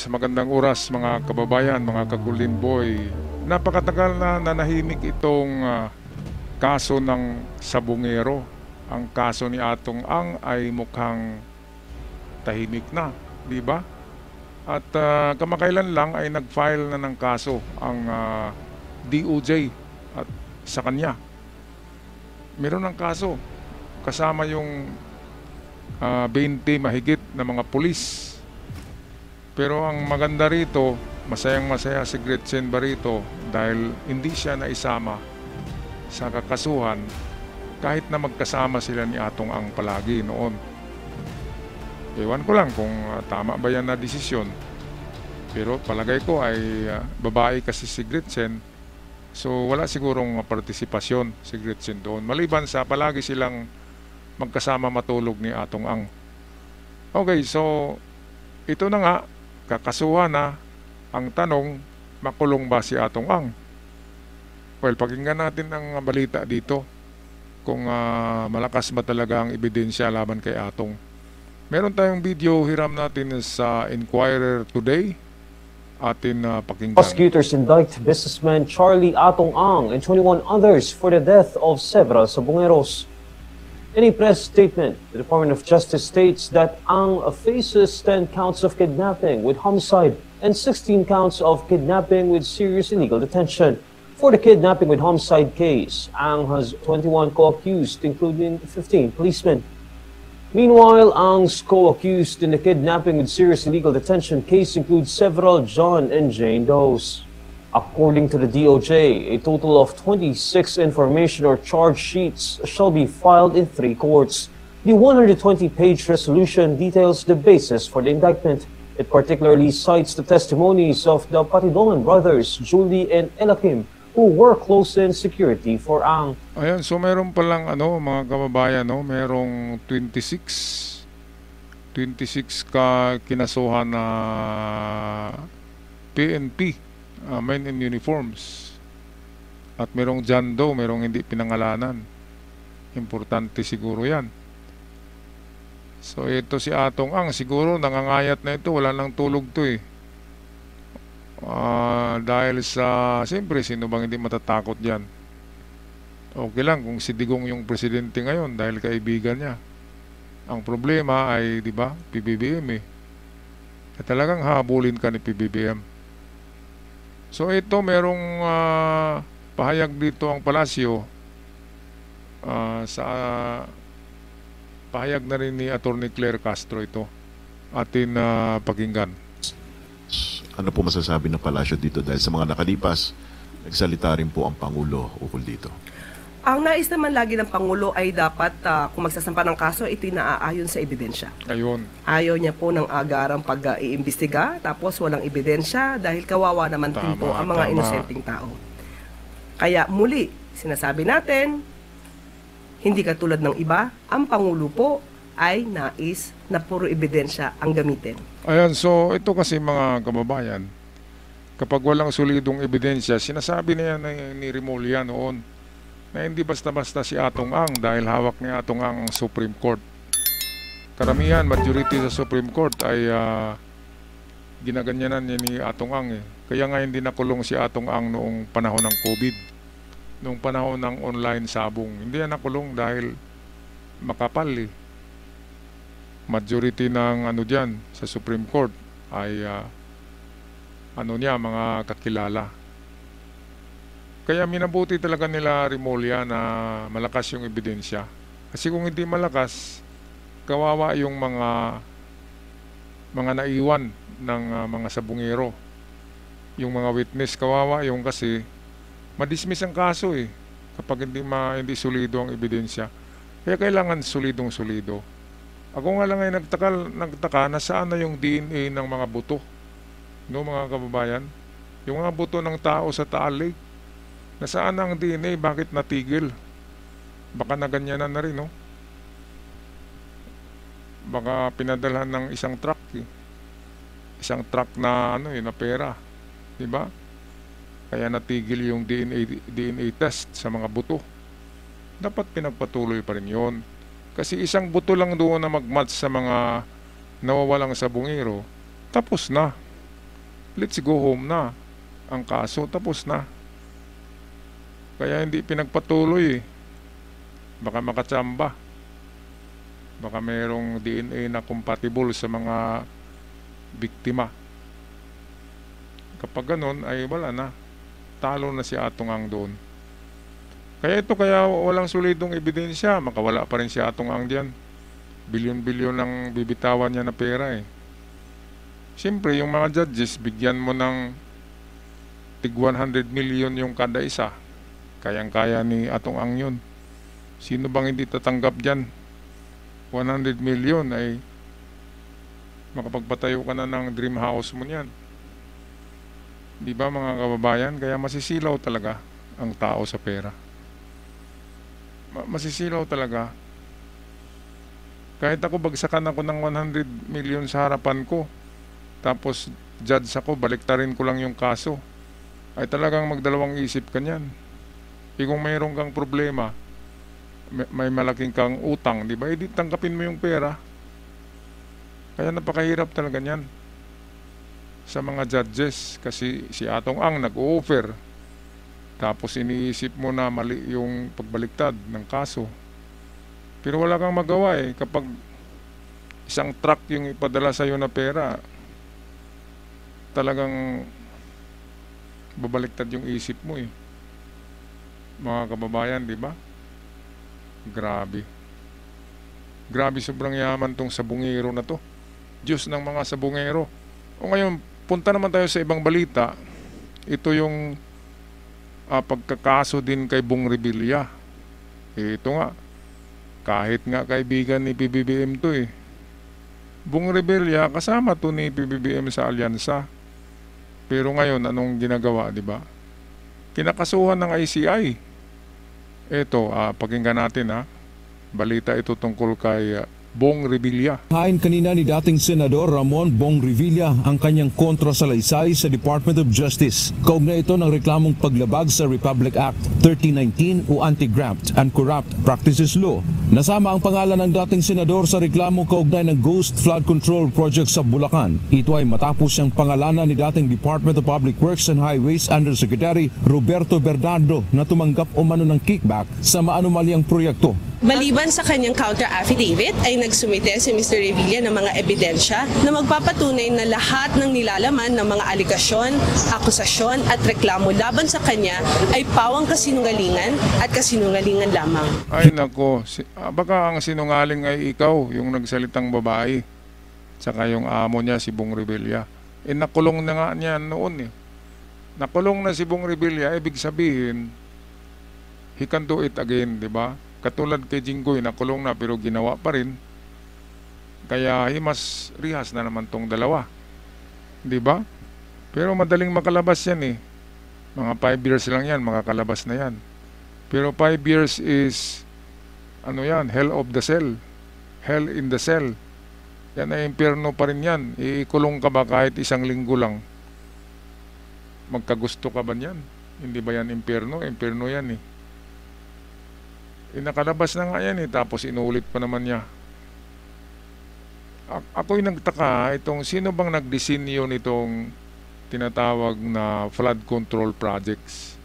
Magandang oras mga kababayan, mga kagulin boy. Napakatagal na nanahimik itong kaso ng sabungero. Ang kaso ni Atong Ang ay mukhang tahimik na, di ba? At kamakailan lang ay nag-file na ng kaso ang DOJ at sa kanya. Meron ng kaso kasama yung 20 mahigit na mga pulis. Pero ang maganda rito, masayang-masaya si Gretchen Barito dahil hindi siya naisama sa kakasuhan kahit na magkasama sila ni Atong Ang palagi noon. Ewan ko lang kung tama ba yan na desisyon. Pero palagay ko ay babae kasi si Gretchen. So wala sigurong partisipasyon si Gretchen doon. Maliban sa palagi silang magkasama matulog ni Atong Ang. Okay, so ito na nga, kakasuhan na. Ang tanong, makulong ba si Atong Ang? Well, pakinggan natin ang balita dito kung malakas ba talaga ang ebidensya laban kay Atong. Meron tayong video, hiram natin sa Inquirer today. Atin pakinggan. Prosecutors indict businessman Charlie Atong Ang and 21 others for the death of several sabungeros. In a press statement, the Department of Justice states that Ang faces 10 counts of kidnapping with homicide and 16 counts of kidnapping with serious illegal detention. For the kidnapping with homicide case, Ang has 21 co-accused, including 15 policemen. Meanwhile, Ang's co-accused in the kidnapping with serious illegal detention case includes several John and Jane Does. According to the DOJ, a total of 26 information or charge sheets shall be filed in 3 courts. The 120-page resolution details the basis for the indictment. It particularly cites the testimonies of the Patidongan brothers, Julie and Elakim, who were close in security for Ang. Ayan, so meron palang mga kababayan, merong 26 ka kinasuhan na PNP. Men in uniforms. At merong John Doe, merong hindi pinangalanan. Importante siguro yan. So ito si Atong Ang, siguro nangangayat na ito, wala nang tulog to eh. Dahil sa, siyempre sino bang hindi matatakot dyan? Okay lang kung si Digong yung presidente ngayon dahil kaibigan niya. Ang problema ay, di ba, PBBM eh. At talagang habulin ka ni PBBM. So ito merong pahayag dito ang palasyo sa pahayag na rin ni Attorney Claire Castro ito. Atin pakinggan. Ano po masasabi ng palasyo dito dahil sa mga nakalipas, nagsalita rin po ang Pangulo ukol dito? Ang nais naman lagi ng Pangulo ay dapat kung magsasampa ng kaso, ito'y naaayon sa ebidensya. Ayun. Ayaw niya po ng agarang pag-iimbestiga tapos walang ebidensya dahil kawawa naman din po ang mga inosenteng tao. Kaya muli, sinasabi natin, hindi katulad ng iba, ang Pangulo po ay nais na puro ebidensya ang gamitin. Ayan, so ito kasi mga kababayan, kapag walang solidong ebidensya, sinasabi na yan ni Remulla noon, na hindi basta-basta si Atong Ang dahil hawak ni Atong Ang ang Supreme Court. Karamihan, majority sa Supreme Court ay ginaganyanan niya ni Atong Ang eh. Kaya nga hindi nakulong si Atong Ang noong panahon ng COVID, noong panahon ng online sabong. Hindi yan nakulong dahil makapal eh. Majority ng dyan sa Supreme Court ay mga kakilala. Kaya minabuti talaga nila Remulla na malakas yung ebidensya. Kasi kung hindi malakas, kawawa yung mga naiwan ng mga sabungero. Yung mga witness, kawawa yung kasi madismiss ang kaso eh kapag hindi solido ang ebidensya. Kaya kailangan solidong-solido. Ako nga lang ay nagtaka na saan na yung DNA ng mga buto. No, mga kababayan? Yung mga buto ng tao sa Taal Lake. Nasaan ang DNA? Bakit natigil? Baka naganyanan na rin, no? Baka pinadalhan ng isang truck, eh. Isang truck na, na pera. Diba? Kaya natigil yung DNA test sa mga buto. Dapat pinagpatuloy pa rin yun. Kasi isang buto lang doon na mag-match sa mga nawawalang sabungero, tapos na. let's go home na. Ang kaso tapos na. Kaya hindi pinagpatuloy eh. Baka makatsamba. Baka mayroong DNA na compatible sa mga biktima. Kapag ganun ay wala na. Talo na si Atong Ang doon. Kaya walang solidong ebidensya. Makawala pa rin si Atong Ang diyan. Bilyon-bilyon ang bibitawan niya na pera eh. Siyempre, yung mga judges, bigyan mo ng tig 100 million yung kada isa. Kayang-kaya ni Atong Ang yun. Sino bang hindi tatanggap dyan? 100 million ay makapagpatayo ka na ng dream house mo niyan. Di ba mga kababayan? Kaya masisilaw talaga ang tao sa pera. Masisilaw talaga. Kahit ako bagsakan ako ng 100 million sa harapan ko, tapos judge ako, baliktarin ko lang yung kaso, ay talagang magdalawang isip ka niyan. Kung mayroon kang problema, may malaking kang utang, di ba? Hindi tangkapin mo yung pera. Kaya napakahirap talaga niyan sa mga judges kasi si Atong Ang nag-o-offer. Tapos iniisip mo na mali yung pagbaliktad ng kaso. Pero wala kang magawa eh. Kapag isang truck yung ipadala sa'yo na pera, talagang babaliktad yung isip mo eh. Mga kababayan, di ba? Grabe. Grabe, sobrang yaman tong sabungero na to. Diyos ng mga sabungero. O ngayon, punta naman tayo sa ibang balita. Ito yung pagkakaso din kay Bong Revilla. Ito nga, kahit nga kaibigan ni PBBM to eh. Bong Revilla, kasama to ni PBBM sa alyansa. Pero ngayon, anong ginagawa, di ba? Kinakasuhan ng ICI. Ito, pakinggan natin ha. Balita ito tungkol kay Bong Revilla. Hain kanina ni dating Senador Ramon Bong Revilla ang kanyang kontrasalaysay sa Department of Justice. Kaugnay ito ng reklamong paglabag sa Republic Act 1319 o Anti-Graft and Corrupt Practices Law. Nasama ang pangalan ng dating senador sa reklamong kaugnay ng Ghost Flood Control Project sa Bulacan. Ito ay matapos siyang pangalanan ni dating Department of Public Works and Highways Undersecretary Roberto Bernardo na tumanggap umano ng kickback sa maanumalyang proyekto. Maliban sa kanyang counter-affidavit ay nagsumite si Mr. Revilla ng mga ebidensya na magpapatunay na lahat ng nilalaman ng mga aligasyon, akusasyon at reklamo laban sa kanya ay pawang kasinungalingan at kasinungalingan lamang. Ay nako, baka ang sinungaling ay ikaw, yung nagsalitang babae. Tsaka yung amo niya, si Bong Revilla. Nakulong na nga niya noon eh. Nakulong na si Bong Revilla, ibig sabihin, he can do it again, di ba? Katulad kay Jinggoy, nakulong na pero ginawa pa rin. Kaya himas rihas na naman tong dalawa. Di ba? Pero madaling makalabas yan eh. Mga 5 years lang yan, makakalabas na yan. Pero 5 years is, ano yan, hell of the cell. Hell in the cell. Yan ay impyerno pa rin yan. Ikulong ka ba kahit isang linggo lang? Magkagusto ka ba yan? Hindi ba yan impyerno? Impyerno yan eh. Nakalabas na nga yan eh, tapos inulit pa naman niya. Ako'y nagtaka, itong sino bang nagdisenyo nitong tinatawag na flood control projects?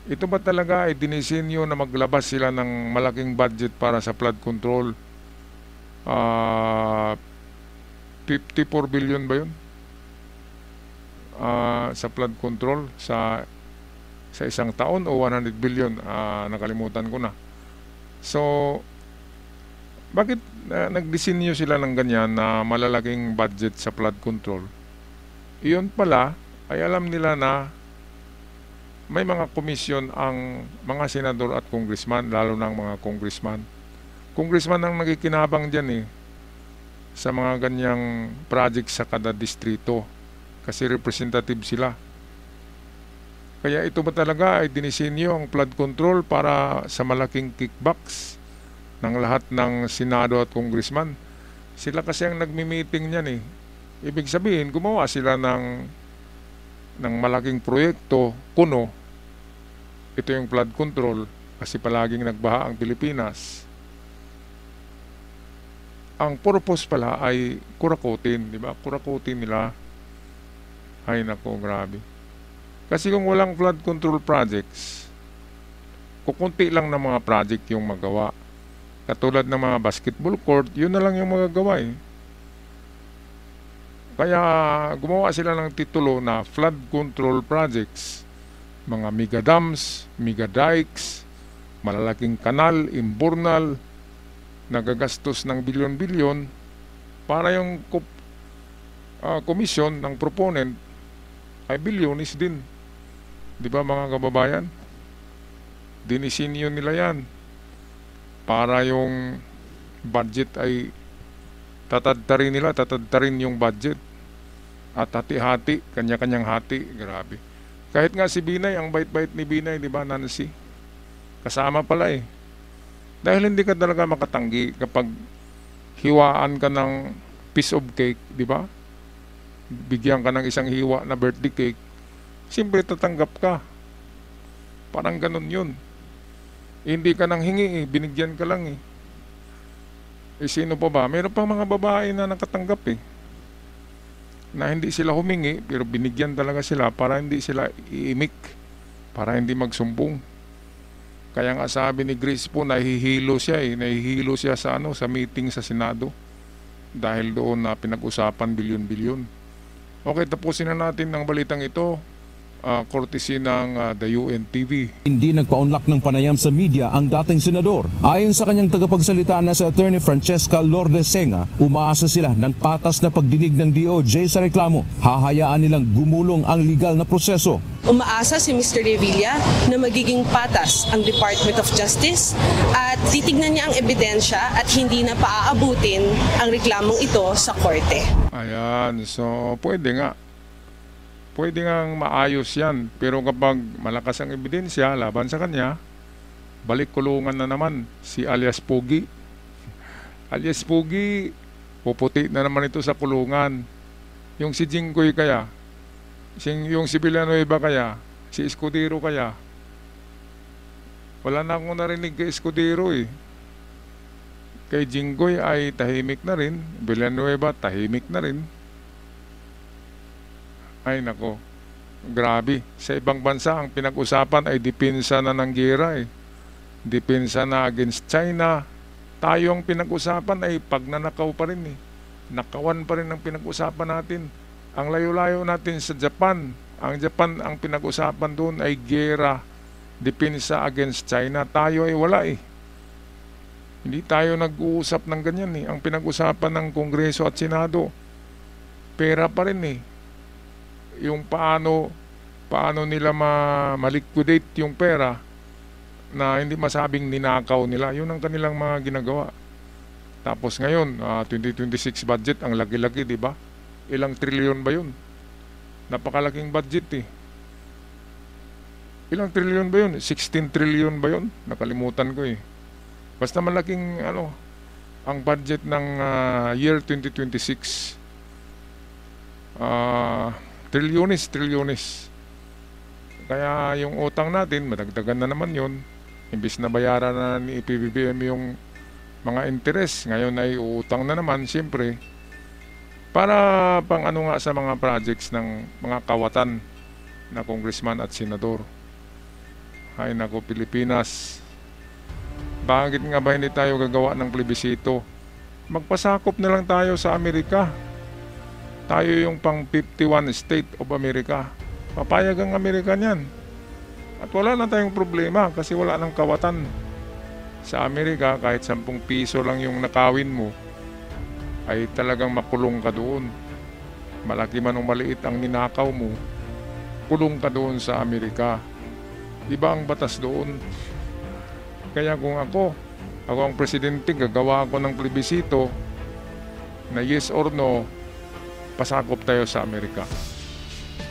Ito ba talaga ay dinisenyo na maglabas sila ng malaking budget para sa flood control? 54 billion ba yun? Sa flood control sa isang taon o 100 billion? Nakalimutan ko na. So, bakit nagdisenyo sila ng ganyan na malalaking budget sa flood control? Iyon pala ay alam nila na may mga komisyon ang mga senador at congressman, lalo na ang mga congressman. Congressman ang nagkikinabang dyan eh sa mga ganyang project sa kada distrito kasi representative sila. Kaya ito ba talaga ay dinisenyo ang flood control para sa malaking kickbacks ng lahat ng senado at congressman? Sila kasi ang nagmi-meeting niyan eh. Ibig sabihin, gumawa sila ng malaking proyekto, kuno. Ito yung flood control kasi palaging nagbaha ang Pilipinas. Ang purpose pala ay kurakutin, di ba? Kurakutin nila Ay nako, grabe. Kasi kung walang flood control projects, kukunti lang ng mga project yung magawa. Katulad ng mga basketball court, yun na lang yung magagawa eh. Kaya gumawa sila ng titulo na flood control projects. Mga mega dams, mega dikes, malalaking kanal, imburnal, nagagastos ng bilyon-bilyon para yung komisyon ng proponent ay bilyonis din. Di ba mga kababayan? Dinisinyo nila yan para yung budget ay tatadtarin yung budget at hati-hati, kanya-kanyang hati. Grabe. Kahit nga si Binay, ang bait-bait ni Binay, di ba, Nancy? Kasama pala eh. Dahil hindi ka talaga makatanggi kapag hiwaan ka ng piece of cake, di ba? Bigyan ka ng isang hiwa na birthday cake, siyempre tatanggap ka. Parang ganun yun. Hindi ka nang hingi eh, binigyan ka lang eh. Eh sino pa ba? Meron pang mga babae na nakatanggap eh. Na hindi sila humingi, pero binigyan talaga sila para hindi sila iimik, para hindi magsumbong. Kaya nga sabi ni Grace po, nahihilo siya sa sa meeting sa Senado dahil doon na pinag-usapan bilyon-bilyon. Okay, tapusin na natin ang balitang ito. Courtesy ng the UNTV. Hindi nagpaunlak ng panayam sa media ang dating senador. Ayon sa kanyang tagapagsalita na sa Attorney Francesca Lourdes Senga, umaasa sila ng patas na pagdinig ng DOJ sa reklamo. Hahayaan nilang gumulong ang legal na proseso. Umaasa si Mr. Revilla na magiging patas ang Department of Justice at titignan niya ang ebidensya at hindi na paaabutin ang reklamong ito sa korte. Ayan, so pwede nga maayos yan. Pero kapag malakas ang ebidensya laban sa kanya, balik kulungan na naman si alias Pogi. Alias Pogi, puputi na naman ito sa kulungan. Yung si Jinggoy kaya, yung si Villanueva kaya, si Escudero kaya, wala na akong narinig kay Escudero eh. Kay Jinggoy ay tahimik na rin, Villanueva tahimik na rin. Ay nako, grabe. Sa ibang bansa, ang pinag-usapan ay depensa na ng gera eh. Depensa na against China. Tayo ang pinag-usapan ay pagnanakaw pa rin eh. Nakawan pa rin ang pinag-usapan natin. Ang layo-layo natin sa Japan. Ang Japan, ang pinag-usapan doon ay gera, depensa against China. Tayo ay wala eh. Hindi tayo nag-uusap ng ganyan eh. Ang pinag-usapan ng Kongreso at Senado, pera pa rin eh. Yung paano nila ma-liquidate yung pera na hindi masabing ninakaw nila. Yun ang kanilang mga ginagawa. Tapos ngayon, 2026 budget, ang laki-laki, di ba? Ilang trilyon ba yun? Napakalaking budget eh. Ilang trilyon ba yun? 16 trilyon ba yun? Nakalimutan ko eh. Basta malaking ang budget ng year 2026. Trilyones. Kaya yung utang natin, madagdagan na naman yun. Imbis na bayaran na ni PBBM yung mga interes, ngayon ay uutang na naman, siyempre. Para pang nga sa mga projects ng mga kawatan na congressman at senador. Ay nako, Pilipinas. Bakit nga ba hindi tayo gagawa ng plebisito? Magpasakop na lang tayo sa Amerika. Tayo yung pang 51 state of America. Papayag ang Amerika niyan. At wala na tayong problema kasi wala nang kawatan. Sa Amerika, kahit 10 piso lang yung nakawin mo, ay talagang makulong ka doon. Malaki man o maliit ang ninakaw mo, kulong ka doon sa Amerika. Iba ang batas doon. Kaya kung ako ang presidente, gagawa ako ng plebisito na yes or no, pasakop tayo sa Amerika.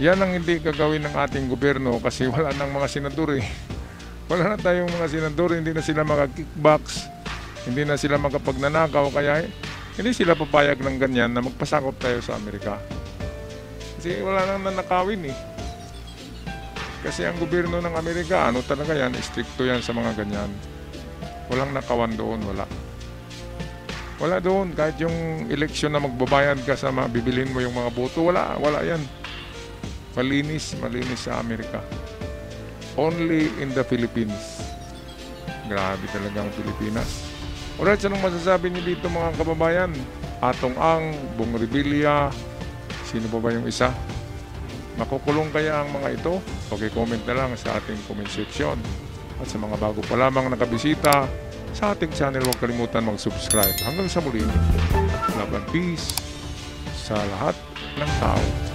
Yan ang hindi gagawin ng ating gobyerno kasi wala nang mga senador eh. Wala na tayong mga senador, hindi na sila maka-kickbacks, hindi na sila makapagnanakaw, kaya hindi sila papayag ng ganyan na magpasakop tayo sa Amerika. Kasi wala nang nanakawin eh. Kasi ang gobyerno ng Amerika, talaga yan, stricto yan sa mga ganyan. Walang nakawan doon, wala. Wala doon, kahit yung eleksyon na magbabayad ka sa bibilhin mo yung mga boto, wala yan. Malinis sa Amerika. Only in the Philippines. Grabe talaga ang Pilipinas. Alright, anong masasabi niyo dito mga kababayan? Atong Ang, Bong Revilla, sino pa ba yung isa? Makukulong kaya ang mga ito? Paki-comment na lang sa ating comment section. At sa mga bago pa lamang nakabisita sa ating channel, huwag kalimutan mag-subscribe. Hanggang sa muli, love and peace sa lahat ng tao.